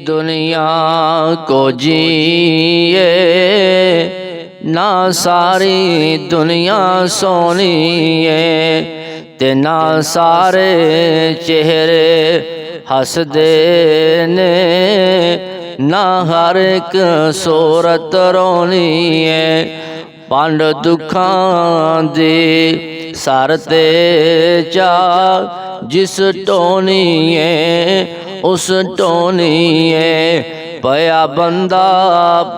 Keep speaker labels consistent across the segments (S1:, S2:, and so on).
S1: दुनिया को जिए ना सारी दुनिया सोनी है ते ना सारे चेहरे हसदे ने ना हर एक सूरत रोनी है पंड दुखां दी सर ते चा जिस टोनी है उस टोनी है पया बंदा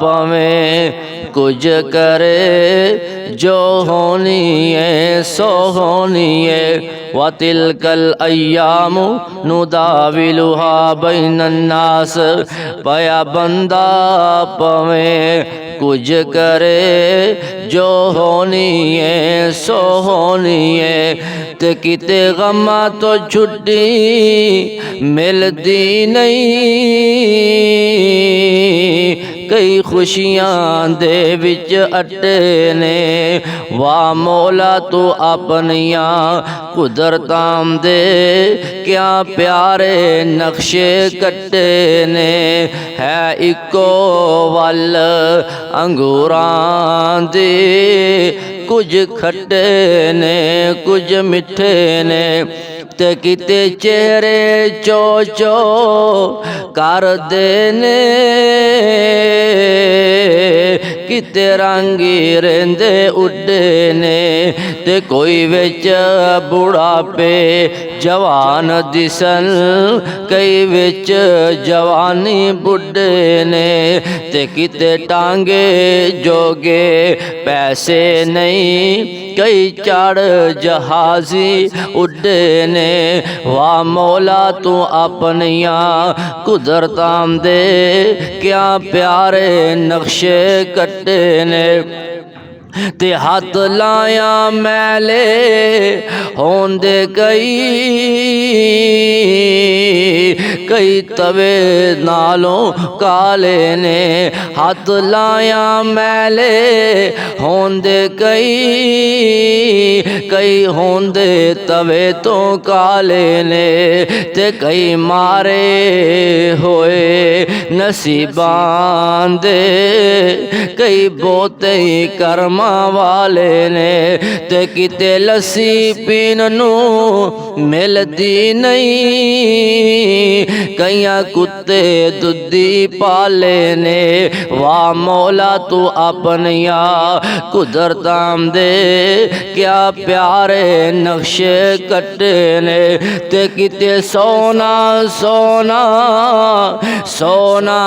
S1: पवें कुछ करे जो होनी है सो होनी है वतिलकल अय्यामु नुदाविलुहा बैनन्नास पया बंदा पवें कुछ करे जो होनी है सो होनी है ते किते गमा तो छुट्टी मिलती नहीं कई खुशियां दे विच अट्टे ने वाह मौला तू अपनियां कुदरतां दे क्या प्यारे नक्शे कट्टे ने है इको वल अंगूरां दे कुछ खट्टे ने कुछ मिठे ने ते किते चेहरे चो चो कर देने किते रंगी रेंदे उड्डे ने ते कोई विच बुढ़ापे जवान दिसन कई विच जवानी बुढ़े ने ते किते टांगे जोगे पैसे नहीं कई चढ़ जहाजी उड्डे ने वाह मौला तू अपनियां कुदरतां दे क्या प्यारे नक्शे कट्टे ने ते हाथ लाया मैले होंदे कई तवे नालों काले ने हाथ लाया मैले होंदे कई होंदे तवे तो काले ने ते कई मारे होए नसीबां दे कई बहुते कर्म वाले ने ते किते लस्सी पीन नू मिलदी नहीं कईयां कुत्ते दुधी पाले ने वाह मौला तू अपनियां कुदरतां दे क्या प्यारे नक्शे कट्टे ने ते किते सोना सोना सोना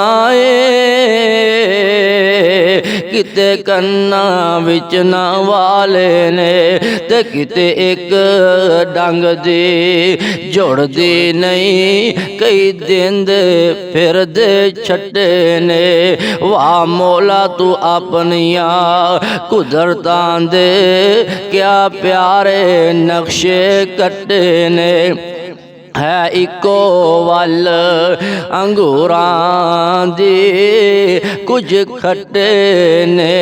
S1: किते कन्ना विच ना वाले ने ते किते एक डंग दी जुड़दी नहीं कई दिन दे फिर दे छट्टे ने वाह मौला तू अपनियां कुदरतां दे क्या प्यारे नक्शे कट्टे ने है इको वल अंगूरां दी कुछ खट्टे ने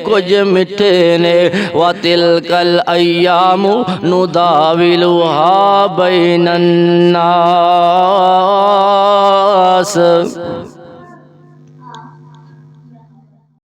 S1: कुछ मिठे ने वतिलकल अय्यामु नुदाविलुहा बैनन्नास।